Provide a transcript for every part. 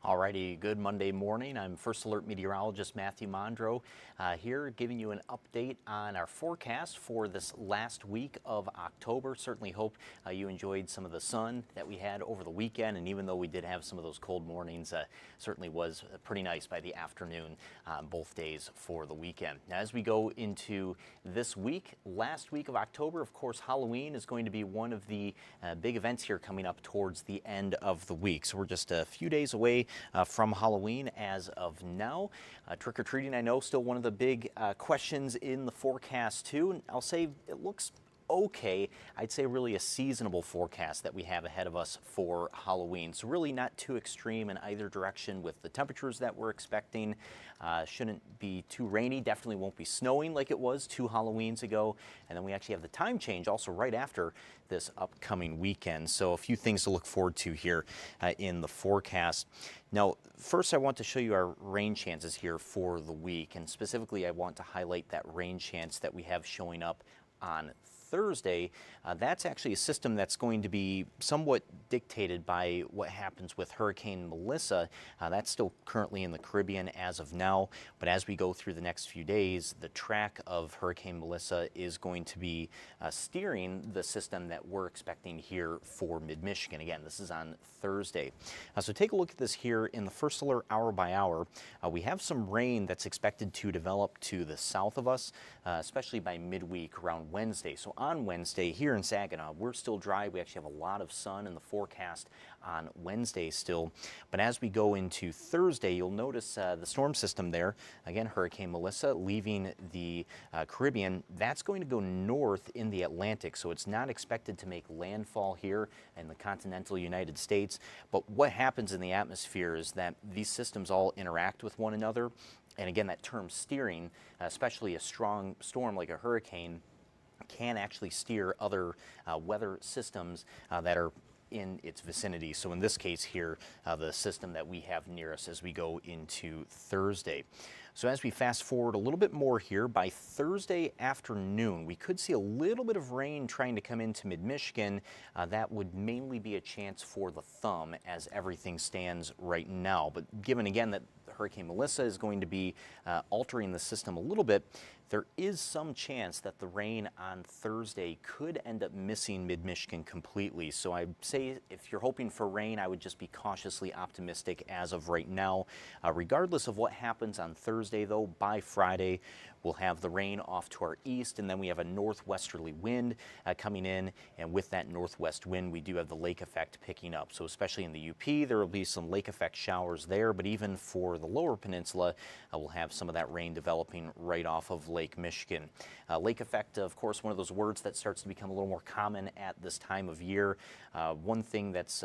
Alrighty, good Monday morning. I'm First Alert Meteorologist Matthew Mondro here giving you an update on our forecast for this last week of October. Certainly hope you enjoyed some of the sun that we had over the weekend, and even though we did have some of those cold mornings, certainly was pretty nice by the afternoon both days for the weekend. Now, as we go into this week, last week of October, of course, Halloween is going to be one of the big events here coming up towards the end of the week. So we're just a few days away from Halloween as of now. Trick-or-treating, I know, still one of the big questions in the forecast too. And I'll say it looks okay. I'd say really a seasonable forecast that we have ahead of us for Halloween. So really not too extreme in either direction with the temperatures that we're expecting. Shouldn't be too rainy. Definitely won't be snowing like it was 2 Halloweens ago. And then we actually have the time change also right after this upcoming weekend. So a few things to look forward to here in the forecast. Now, first I want to show you our rain chances here for the week. And specifically, I want to highlight that rain chance that we have showing up on Thursday. That's actually a system that's going to be somewhat dictated by what happens with Hurricane Melissa. That's still currently in the Caribbean as of now, but as we go through the next few days, the track of Hurricane Melissa is going to be steering the system that we're expecting here for mid-Michigan. Again, this is on Thursday. So take a look at this here in the First Alert hour by hour. We have some rain that's expected to develop to the south of us, especially by midweek around Wednesday. So on Wednesday here in Saginaw, we're still dry. We actually have a lot of sun in the forecast on Wednesday still. But as we go into Thursday, you'll notice the storm system there, again, Hurricane Melissa, leaving the Caribbean. That's going to go north in the Atlantic, so it's not expected to make landfall here in the continental United States. But what happens in the atmosphere is that these systems all interact with one another. And again, that term steering, especially a strong storm like a hurricane, can actually steer other weather systems that are in its vicinity. So in this case here, the system that we have near us as we go into Thursday. So as we fast forward a little bit more here, by Thursday afternoon, we could see a little bit of rain trying to come into mid-Michigan. That would mainly be a chance for the thumb as everything stands right now. But given again that Hurricane Melissa is going to be altering the system a little bit, there is some chance that the rain on Thursday could end up missing mid-Michigan completely. So I'd say if you're hoping for rain, I would just be cautiously optimistic as of right now. Regardless of what happens on Thursday, though, by Friday, we'll have the rain off to our east, and then we have a northwesterly wind coming in, and with that northwest wind, we do have the lake effect picking up. So especially in the UP, there will be some lake effect showers there, but even for the lower peninsula, we'll have some of that rain developing right off of Lake Michigan. Lake effect, of course, one of those words that starts to become a little more common at this time of year. One thing that's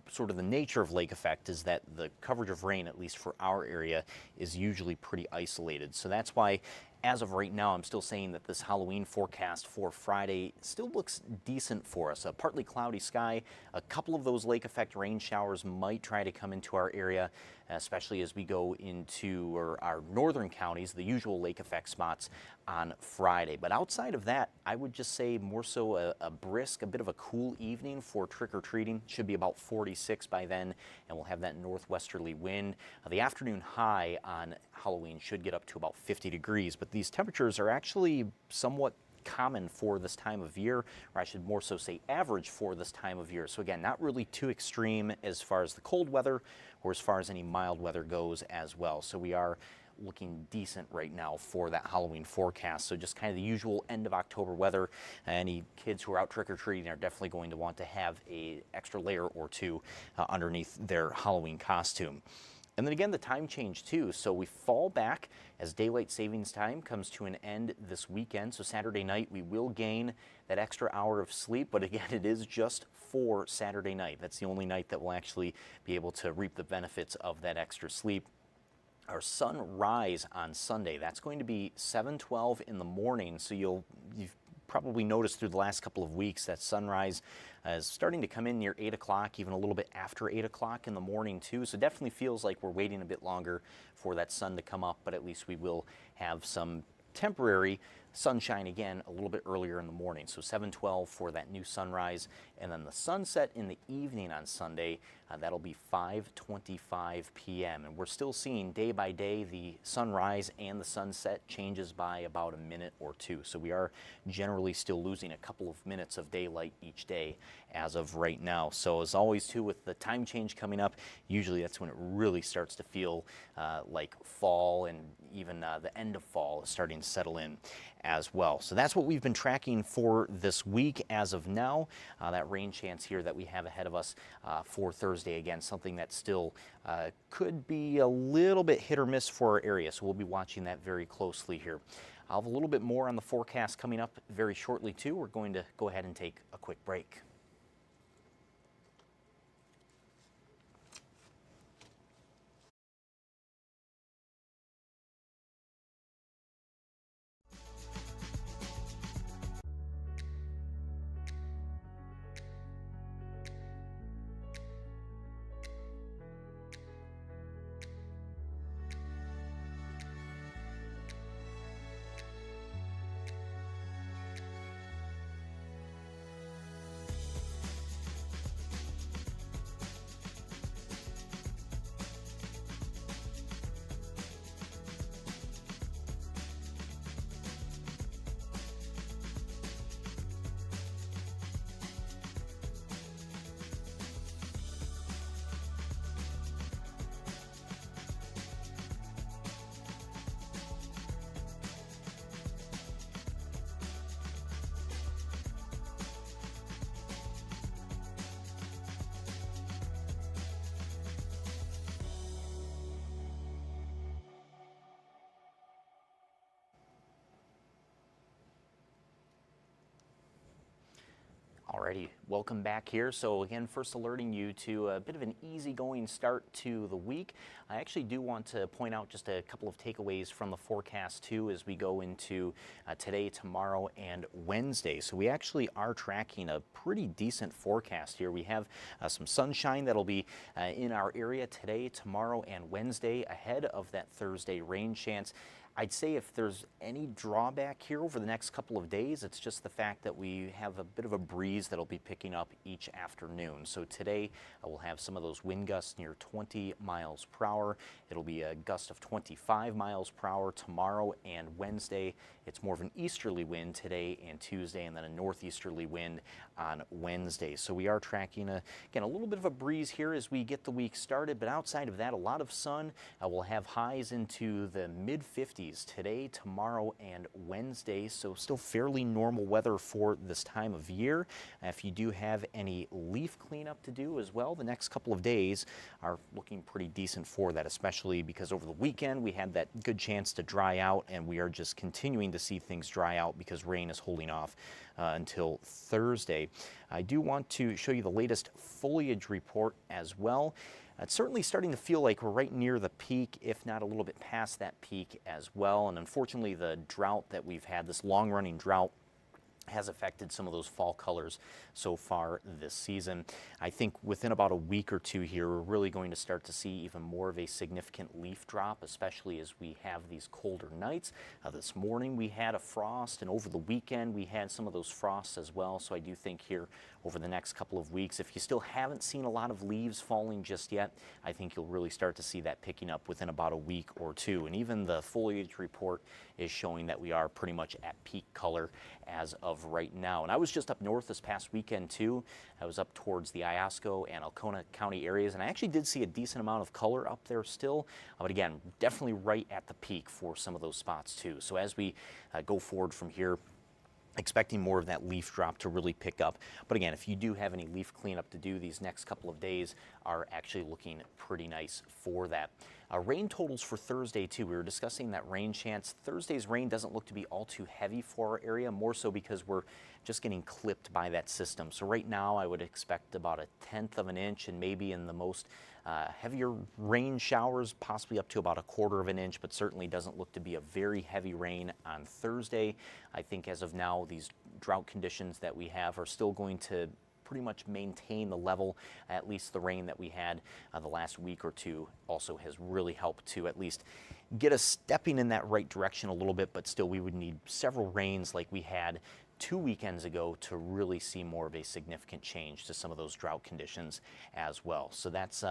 sort of the nature of lake effect is that the coverage of rain, at least for our area, is usually pretty isolated. So that's why, as of right now, I'm still saying that this Halloween forecast for Friday still looks decent for us. A partly cloudy sky, a couple of those lake effect rain showers might try to come into our area, especially as we go into our northern counties, the usual lake effect spots on Friday. But outside of that, I would just say more so a brisk, a bit of a cool evening for trick-or-treating. Should be about 46 by then, and we'll have that northwesterly wind. The afternoon high on Halloween should get up to about 50 degrees, but these temperatures are actually somewhat common for this time of year, or I should more so say average for this time of year. So again, not really too extreme as far as the cold weather or as far as any mild weather goes as well. So we are looking decent right now for that Halloween forecast. So just kind of the usual end of October weather. Any kids who are out trick-or-treating are definitely going to want to have an extra layer or two underneath their Halloween costume. And then again, the time change too. So we fall back as daylight savings time comes to an end this weekend. So Saturday night, we will gain that extra hour of sleep. But again, it is just for Saturday night. That's the only night that we'll actually be able to reap the benefits of that extra sleep. Our sunrise on Sunday, that's going to be 7:12 in the morning. So you've probably noticed through the last couple of weeks that sunrise is starting to come in near 8 o'clock, even a little bit after 8 o'clock in the morning too. So definitely feels like we're waiting a bit longer for that sun to come up, but at least we will have some temporary sunshine again a little bit earlier in the morning. So 7:12 for that new sunrise, and then the sunset in the evening on Sunday, that'll be 5:25 p.m. And we're still seeing day by day the sunrise and the sunset changes by about a minute or two. So we are generally still losing a couple of minutes of daylight each day as of right now. So as always too, with the time change coming up, usually that's when it really starts to feel like fall, and even the end of fall is starting to settle in as well. So that's what we've been tracking for this week as of now. That rain chance here that we have ahead of us for Thursday, again, something that still could be a little bit hit or miss for our area. So we'll be watching that very closely here. I'll have a little bit more on the forecast coming up very shortly too. We're going to go ahead and take a quick break. Alrighty, welcome back here. So again, first alerting you to a bit of an easygoing start to the week. I actually do want to point out just a couple of takeaways from the forecast too as we go into today, tomorrow, and Wednesday. So we actually are tracking a pretty decent forecast here. We have some sunshine that'll be in our area today, tomorrow, and Wednesday ahead of that Thursday rain chance. I'd say if there's any drawback here over the next couple of days, it's just the fact that we have a bit of a breeze that'll be picking up each afternoon. So today we'll have some of those wind gusts near 20 miles per hour. It'll be a gust of 25 miles per hour tomorrow and Wednesday. It's more of an easterly wind today and Tuesday, and then a northeasterly wind on Wednesday. So we are tracking, again, a little bit of a breeze here as we get the week started, but outside of that, a lot of sun. We'll have highs into the mid-50s today, tomorrow, and Wednesday, so still fairly normal weather for this time of year. If you do have any leaf cleanup to do as well, the next couple of days are looking pretty decent for that, especially because over the weekend we had that good chance to dry out, and we are just continuing to see things dry out because rain is holding off until Thursday. I do want to show you the latest foliage report as well. It's certainly starting to feel like we're right near the peak, if not a little bit past that peak as well. And unfortunately, the drought that we've had, this long-running drought, has affected some of those fall colors so far this season. I think within about a week or two here, we're really going to start to see even more of a significant leaf drop, especially as we have these colder nights. This morning we had a frost, and over the weekend we had some of those frosts as well. So I do think here over the next couple of weeks, if you still haven't seen a lot of leaves falling just yet, I think you'll really start to see that picking up within about a week or two. And even the foliage report is showing that we are pretty much at peak color as of right now. And I was just up north this past weekend too. I was up towards the Iosco and Alcona County areas, and I actually did see a decent amount of color up there still. But again, definitely right at the peak for some of those spots too. So as we go forward from here, expecting more of that leaf drop to really pick up. But again, if you do have any leaf cleanup to do, these next couple of days are actually looking pretty nice for that. Rain totals for Thursday too. We were discussing that rain chance. Thursday's rain doesn't look to be all too heavy for our area, more so because we're just getting clipped by that system. So right now I would expect about 1/10 of an inch, and maybe in the most heavier rain showers, possibly up to about 1/4 of an inch, but certainly doesn't look to be a very heavy rain on Thursday. I think as of now, these drought conditions that we have are still going to pretty much maintain the level. At least the rain that we had the last week or two also has really helped to at least get us stepping in that right direction a little bit, but still we would need several rains like we had 2 weekends ago to really see more of a significant change to some of those drought conditions as well. So that's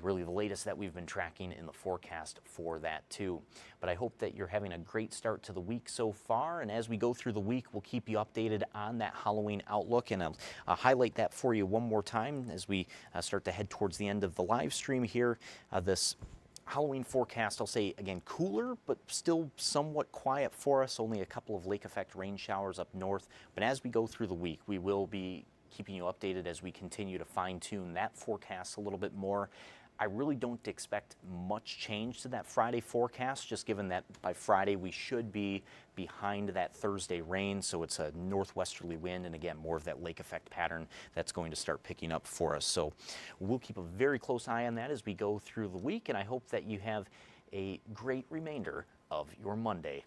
really the latest that we've been tracking in the forecast for that too. But I hope that you're having a great start to the week so far, and as we go through the week, we'll keep you updated on that Halloween outlook, and I'll highlight that for you one more time as we start to head towards the end of the live stream here. This Halloween forecast, I'll say again, cooler, but still somewhat quiet for us. Only a couple of lake effect rain showers up north. But as we go through the week, we will be keeping you updated as we continue to fine tune that forecast a little bit more. I really don't expect much change to that Friday forecast, just given that by Friday we should be behind that Thursday rain, so it's a northwesterly wind, and again, more of that lake effect pattern that's going to start picking up for us. So we'll keep a very close eye on that as we go through the week, and I hope that you have a great remainder of your Monday.